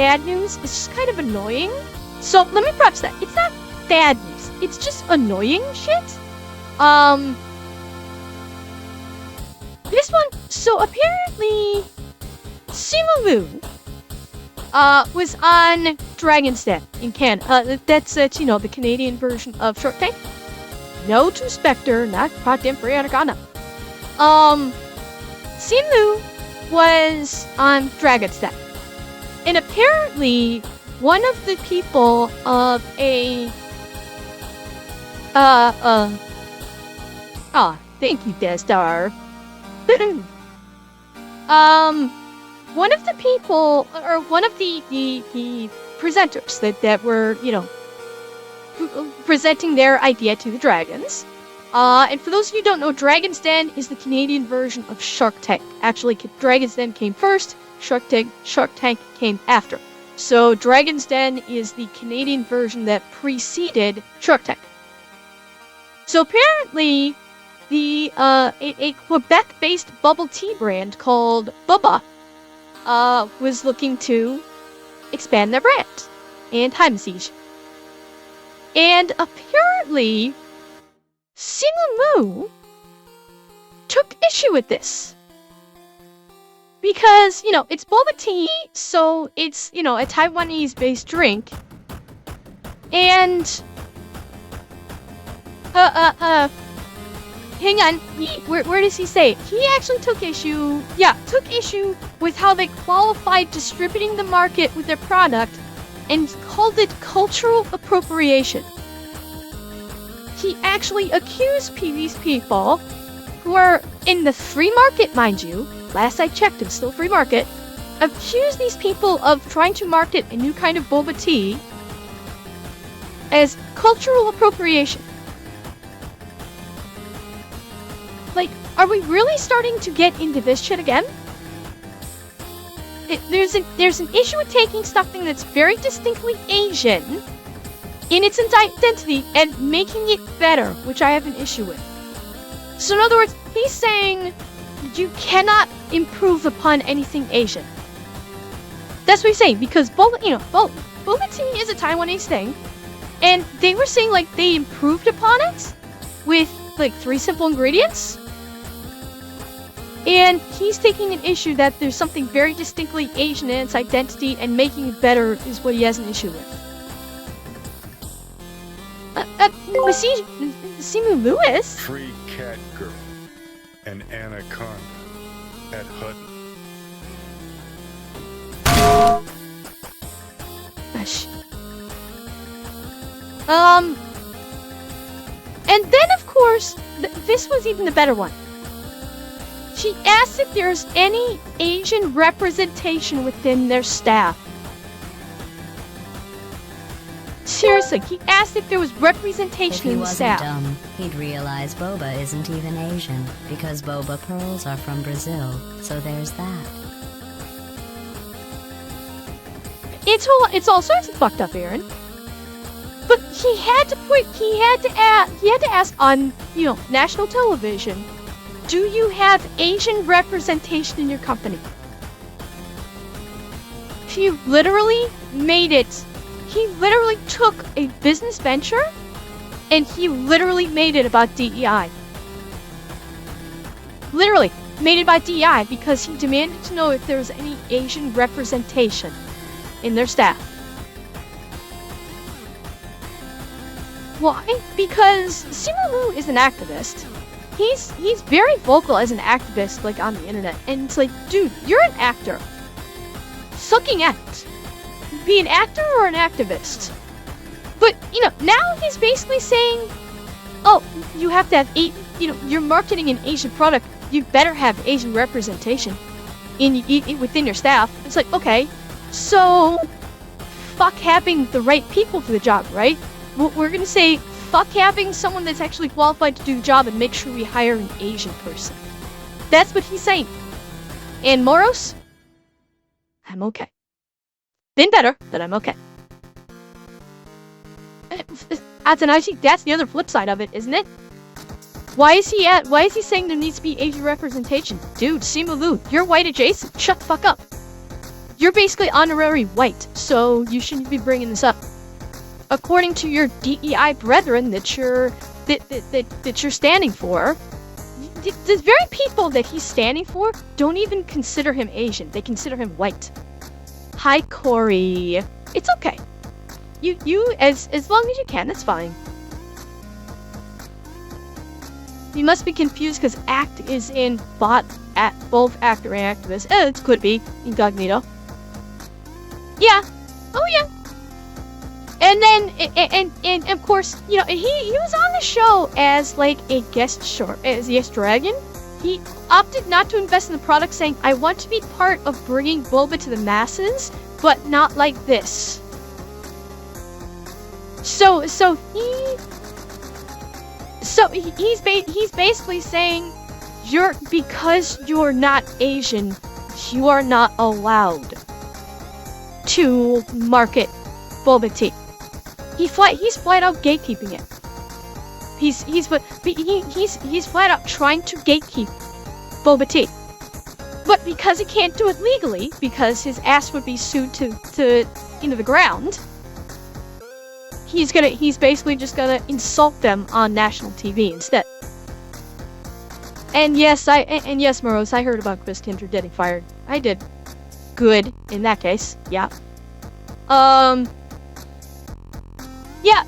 bad news. It's just kind of annoying. So let me preface that. It's not bad news. It's just annoying shit. This one, so apparently Simu Liu was on Dragon's Den in Canada. That's you know, the Canadian version of Shark Tank. No to Spectre, not goddamn free Anaconda. Simu Liu was on Dragon's Den. And apparently one of the people of a thank you, Destar. One of the people, or one of the presenters that were, you know, presenting their idea to the dragons. And for those of you who don't know, Dragon's Den is the Canadian version of Shark Tank. Actually, Dragon's Den came first, Shark Tank came after. So Dragon's Den is the Canadian version that preceded Shark Tank. So apparently, a Quebec-based bubble tea brand called Bubba was looking to expand their brand and high siege. And apparently, Simu Liu took issue with this. Because, you know, it's boba tea, so it's, you know, a Taiwanese-based drink. And, hang on, where does he say? He actually took issue with how they qualified distributing the market with their product and called it cultural appropriation. He actually accused these people, who are in the free market, mind you, last I checked, it's still free market, accused these people of trying to market a new kind of boba tea as cultural appropriation. Like, are we really starting to get into this shit again? There's an issue with taking something that's very distinctly Asian in its identity and making it better, which I have an issue with. So in other words, he's saying you cannot improve upon anything Asian. That's what he's saying, because boba tea is a Taiwanese thing, and they were saying like they improved upon it with like 3 simple ingredients. And he's taking an issue that there's something very distinctly Asian in its identity, and making it better is what he has an issue with. Simu Lewis? Free cat girl and anaconda at Hutton. Gosh. And then of course, this was even the better one. She asked if there's any Asian representation within their staff. Seriously, he asked if there was representation in the staff. If he wasn't dumb, he'd realize boba isn't even Asian, because boba pearls are from Brazil, so there's that. It's all sorts of fucked up, Aaron. But he had to ask on, you know, national television, do you have Asian representation in your company? He literally made it. He literally took a business venture and he literally made it about DEI. Literally made it about DEI because he demanded to know if there was any Asian representation in their staff. Why? Because Simu Liu is an activist. He's very vocal as an activist, like, on the internet. And it's like, dude, you're an actor. Fucking act. Be an actor or an activist. But, you know, now he's basically saying, oh, you have to have you're marketing an Asian product, you better have Asian representation within your staff. It's like, okay, so fuck having the right people for the job, right? We're gonna say, fuck having someone that's actually qualified to do the job and make sure we hire an Asian person. That's what he's saying. And Moros, I'm okay. Been better, but I'm okay. That's the other flip side of it, isn't it? Why is he saying there needs to be Asian representation? Dude, Simu Liu, you're white adjacent. Shut the fuck up. you're basically honorary white, so you shouldn't be bringing this up. According to your DEI brethren that you're standing for, the very people that he's standing for don't even consider him Asian. They consider him white. Hi, Corey. It's okay. You as long as you can, that's fine. You must be confused because ACT is in both actor and activist. It could be incognito. Yeah. Oh yeah. And then and of course, you know, he was on the show as like a guest dragon. He opted not to invest in the product, saying, "I want to be part of bringing boba to the masses, but not like this." So he's basically saying, because you're not Asian, you are not allowed to market boba tea. He's flat out gatekeeping it. He's flat out trying to gatekeep boba tea. But because he can't do it legally, because his ass would be sued to into the ground, he's basically just gonna insult them on national TV instead. And yes, Morose, I heard about Chris Tinter getting fired. I did. Good in that case. Yeah. Yeah.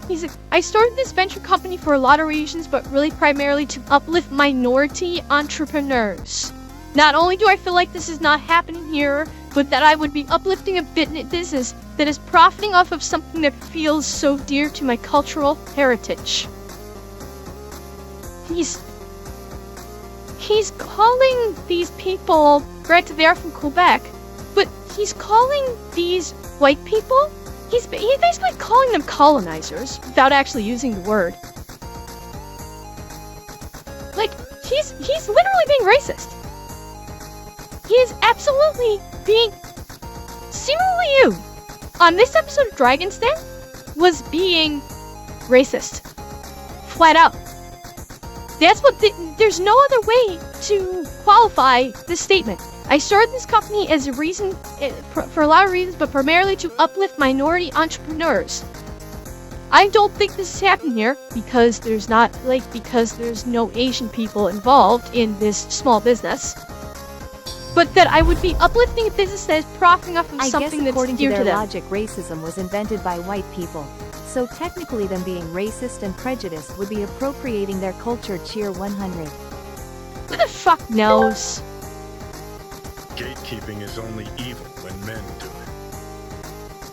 He's like, I started this venture company for a lot of reasons, but really primarily to uplift minority entrepreneurs. Not only do I feel like this is not happening here, but that I would be uplifting a business that is profiting off of something that feels so dear to my cultural heritage. He's calling these people, granted they are from Quebec, but he's calling these white people, he's basically calling them colonizers without actually using the word. Like, he's literally being racist. He is absolutely being... Simu Liu, on this episode of Dragon's Den, was being racist. Flat out. That's what there's no other way to qualify this statement. I started this company as a reason, for a lot of reasons, but primarily to uplift minority entrepreneurs. I don't think this is happening here because there's no Asian people involved in this small business. But that I would be uplifting a business that is profiting off of something that's dear to them. According to their logic, racism was invented by white people. So technically them being racist and prejudiced would be appropriating their culture. Cheer 100. Who the fuck knows? Gatekeeping is only evil when men do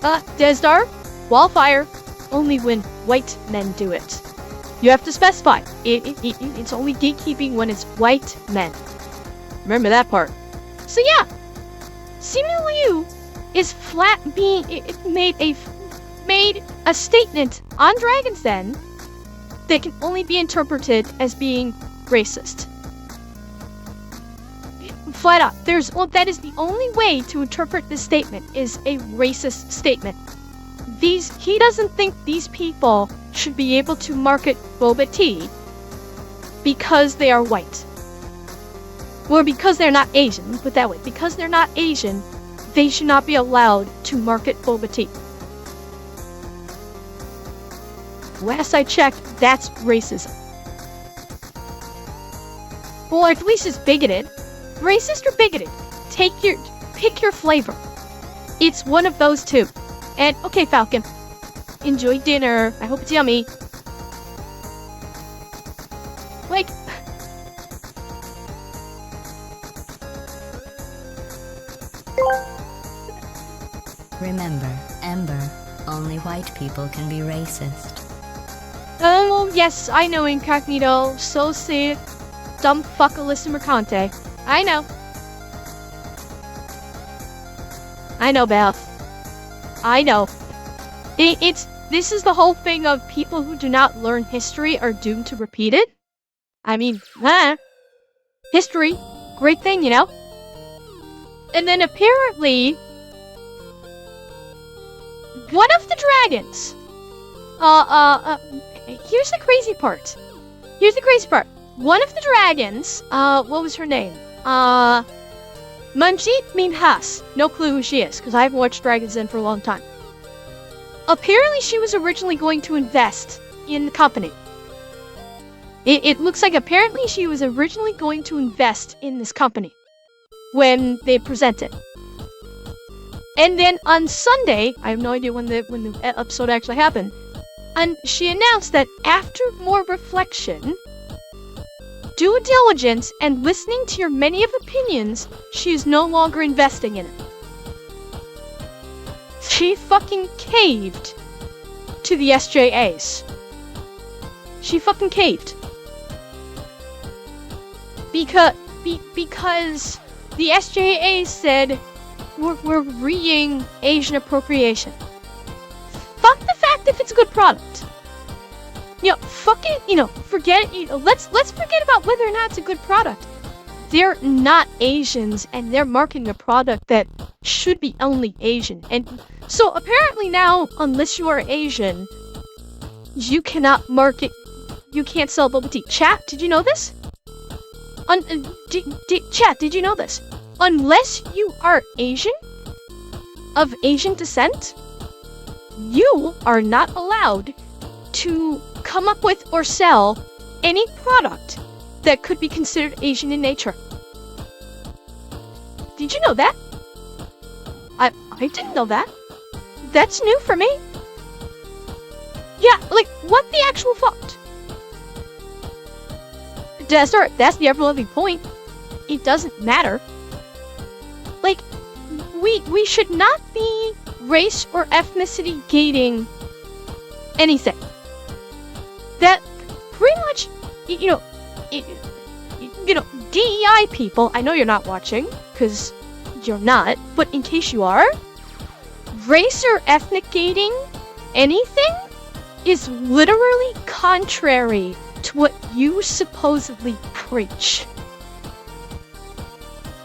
it. Desdar, Wildfire, only when white men do it. You have to specify. It's only gatekeeping when it's white men. Remember that part. So yeah, Simu Liu is made a statement on Dragon's Den that can only be interpreted as being racist. Flat out, that is the only way to interpret this statement, is a racist statement. He doesn't think these people should be able to market boba tea because they are white. Or because they're not Asian, put that way. Because they're not Asian, they should not be allowed to market boba tea. Last I checked, that's racism. Or at least it's bigoted. Racist or bigoted? Pick your flavor. It's one of those two. And okay, Falcon, enjoy dinner. I hope it's yummy. Like, Remember, Ember, only white people can be racist. oh yes, I know, Incognito. So sick. Dumb fuck Alyssa Mercante. I know. I know, Beth. I know. This is the whole thing of people who do not learn history are doomed to repeat it. I mean, history, great thing, you know? And then apparently, one of the dragons, here's the crazy part. One of the dragons, what was her name? Manjeet Minhas, no clue who she is, because I haven't watched Dragon's Den for a long time. Apparently she was originally going to invest in the company. It looks like apparently she was originally going to invest in this company when they presented. And then on Sunday, I have no idea when the episode actually happened, and she announced that after more reflection, due diligence, and listening to your many of opinions, she is no longer investing in it. She fucking caved to the SJAs. She fucking caved. Because the SJAs said, we're reading Asian appropriation. Fuck the fact if it's a good product. Fuck it, forget it, let's forget about whether or not it's a good product. They're not Asians, and they're marketing a product that should be only Asian. And so apparently now, unless you are Asian, you cannot you can't sell bubble tea. Chat, did you know this? Chat, did you know this? Unless you are Asian, of Asian descent, you are not allowed to come up with or sell any product that could be considered Asian in nature. Did you know that? I didn't know that. That's new for me. Yeah, like, what the actual fuck? That's the ever-loving point. It doesn't matter. Like, we should not be race or ethnicity gating anything. That pretty much, DEI people, I know you're not watching, because you're not, but in case you are, race or ethnic gating anything is literally contrary to what you supposedly preach.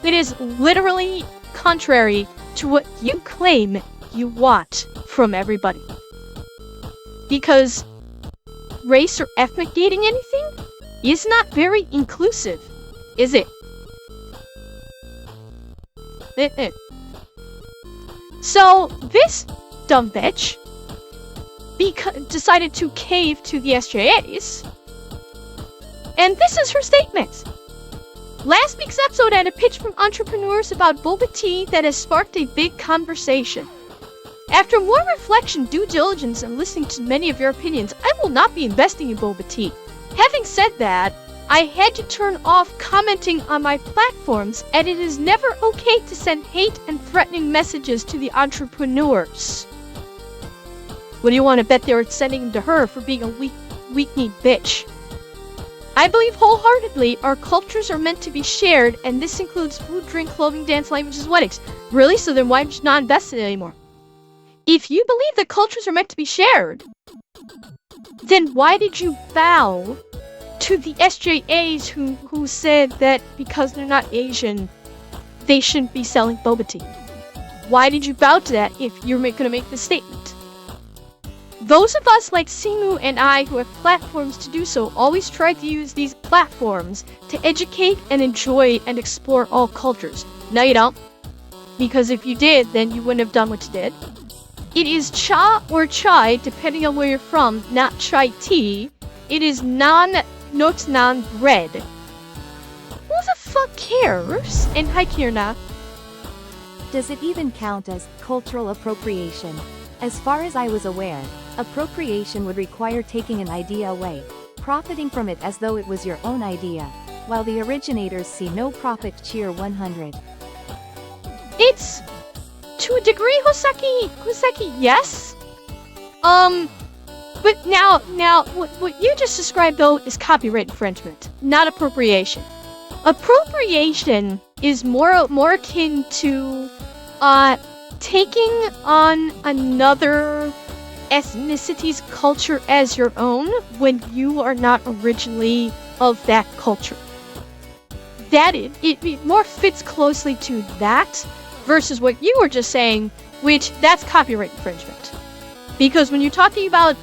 It is literally contrary to what you claim you want from everybody. Because race or ethnic gating anything is not very inclusive, is it? So, this dumb bitch decided to cave to the SJAs, and this is her statement. Last week's episode had a pitch from entrepreneurs about boba tea that has sparked a big conversation. After more reflection, due diligence, and listening to many of your opinions, I will not be investing in boba tea. Having said that, I had to turn off commenting on my platforms, and it is never okay to send hate and threatening messages to the entrepreneurs. What do you want to bet they were sending them to her for being a weak-kneed bitch? I believe wholeheartedly our cultures are meant to be shared, and this includes food, drink, clothing, dance, languages, weddings. Really? So then why would you not invest in it anymore? If you believe that cultures are meant to be shared, then why did you bow to the SJAs who said that because they're not Asian, they shouldn't be selling boba tea? Why did you bow to that if you're going to make this statement? Those of us like Simu and I who have platforms to do so always try to use these platforms to educate and enjoy and explore all cultures. No, you don't. Because if you did, then you wouldn't have done what you did. It is cha or chai, depending on where you're from, not chai tea. It is not non-bread. Who the fuck cares? And hi, Kirna. Does it even count as cultural appropriation? As far as I was aware, appropriation would require taking an idea away, profiting from it as though it was your own idea, while the originators see no profit. Cheer 100. It's to a degree, Hoseki, yes. But now, what you just described though is copyright infringement, not appropriation. Appropriation is more akin to, taking on another ethnicity's culture as your own when you are not originally of that culture. That it more fits closely to that versus what you were just saying, which that's copyright infringement. Because when you're talking about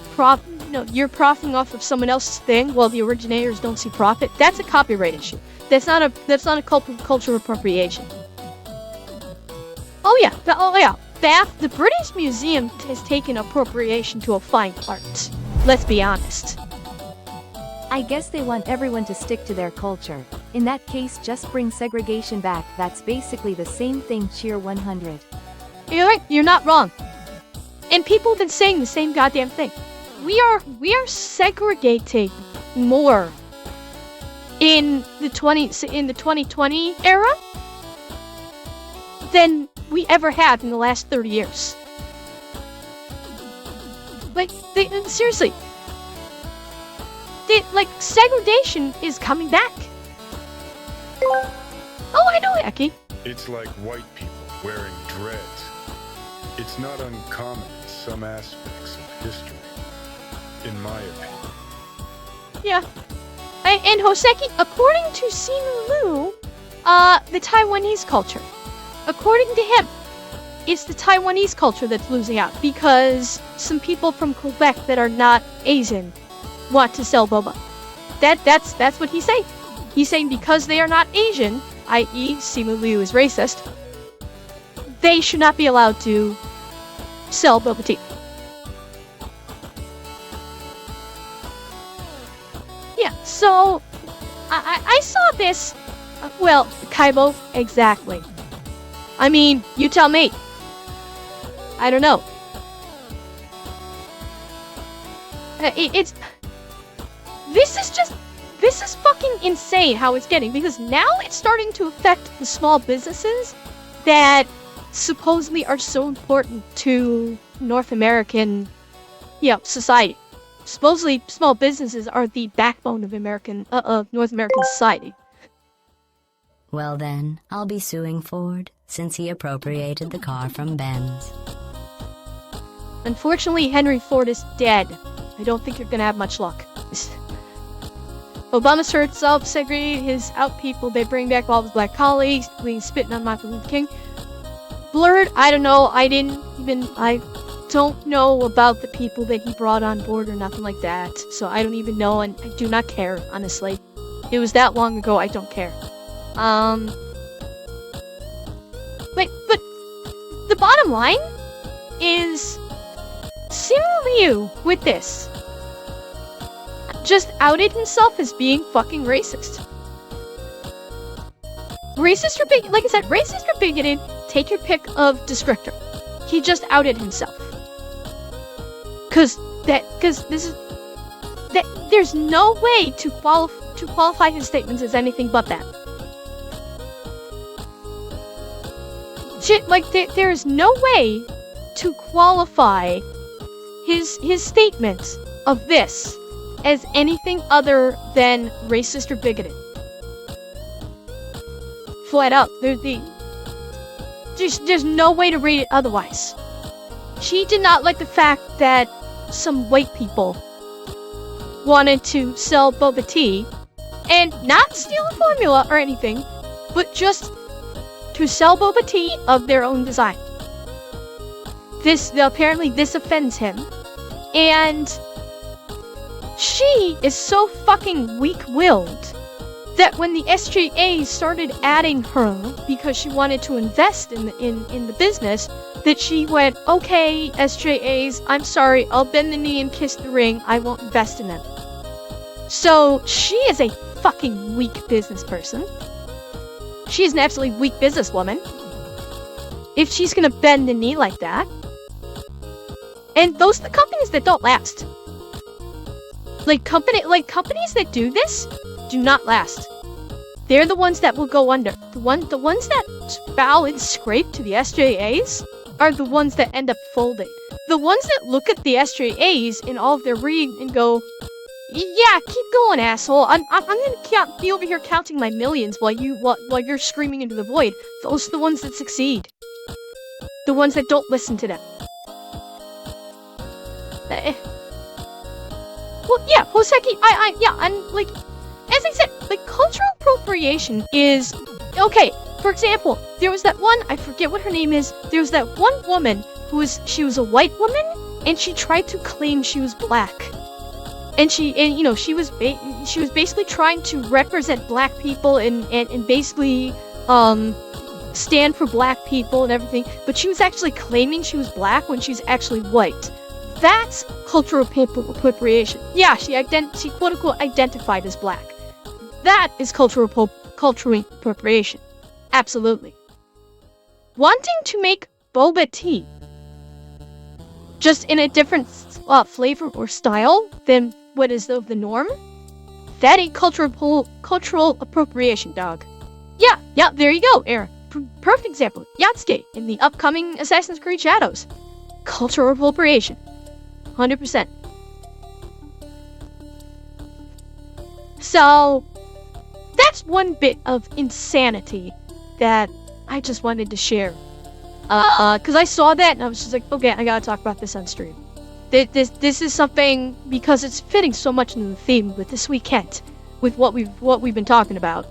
you're profiting off of someone else's thing while the originators don't see profit, that's a copyright issue. That's not a cultural appropriation. Oh yeah, the British Museum has taken appropriation to a fine art. Let's be honest. I guess they want everyone to stick to their culture. In that case, just bring segregation back. That's basically the same thing. Cheer 100. You're right, you're not wrong. And people have been saying the same goddamn thing. We are segregating more in the 2020 era than we ever have in the last 30 years. Like, seriously. Segregation is coming back. Oh, I know, Eki. It's like white people wearing dreads. It's not uncommon in some aspects of history, in my opinion. Yeah. And Hoseki, according to Simu Liu, the Taiwanese culture, according to him, it's the Taiwanese culture that's losing out because some people from Quebec that are not Asian want to sell boba. That's what he's saying. He's saying because they are not Asian, i.e. Simu Liu is racist, they should not be allowed to sell boba tea. Yeah, so I saw this. Well, Kaibo, exactly. I mean, you tell me. I don't know. This is fucking insane how it's getting, because now it's starting to affect the small businesses that supposedly are so important to North American, society. Supposedly, small businesses are the backbone of North American society. Well then, I'll be suing Ford, since he appropriated the car from Benz. Unfortunately, Henry Ford is dead. I don't think you're gonna have much luck. Obama starts self-segregate his out people. They bring back all of his black colleagues, including spitting on Martin Luther King. Blurred, I don't know. I don't know about the people that he brought on board or nothing like that. So I don't even know, and I do not care, honestly. It was that long ago, I don't care. But the bottom line is Simu Liu with this just outed himself as being fucking racist. Racist or bigoted, like I said, racist or bigoted, take your pick of descriptor. He just outed himself. Cause there's no way to qualify his statements as anything but that. Shit, like there is no way to qualify his statements of this as anything other than racist or bigoted. Flat out, there's no way to read it otherwise. She did not like the fact that some white people wanted to sell boba tea and not steal a formula or anything, but just to sell boba tea of their own design. Apparently this offends him, and she is so fucking weak-willed that when the SJA started adding her because she wanted to invest in the business, that she went, okay, SJAs, I'm sorry, I'll bend the knee and kiss the ring, I won't invest in them. So she is a fucking weak business person. She is an absolutely weak businesswoman. If she's gonna bend the knee like that. And those are the companies that don't last. Companies that do this do not last. They're the ones that will go under. The ones that bow and scrape to the SJAs are the ones that end up folding. The ones that look at the SJAs in all of their reading and go, yeah, keep going, asshole. I'm gonna be over here counting my millions while you're screaming into the void. Those are the ones that succeed. The ones that don't listen to them. Well, yeah, Hoseki, and like, as I said, like, cultural appropriation is, okay, for example, there was that one, I forget what her name is, there was that one woman she was a white woman, and she tried to claim she was black. And she was basically trying to represent black people and basically, stand for black people and everything, but she was actually claiming she was black when she's actually white. That's cultural appropriation. Yeah, she quote-unquote identified as black. That is cultural appropriation. Absolutely. Wanting to make boba tea just in a different flavor or style than what is of the norm, that ain't cultural appropriation, dog. Yeah, there you go, Aaron. Perfect example. Yatsuki in the upcoming Assassin's Creed Shadows. Cultural appropriation. 100%. So, that's one bit of insanity that I just wanted to share. Because I saw that and I was just like, okay, I gotta talk about this on stream. This is something, because it's fitting so much into the theme with this weekend, with what we've been talking about.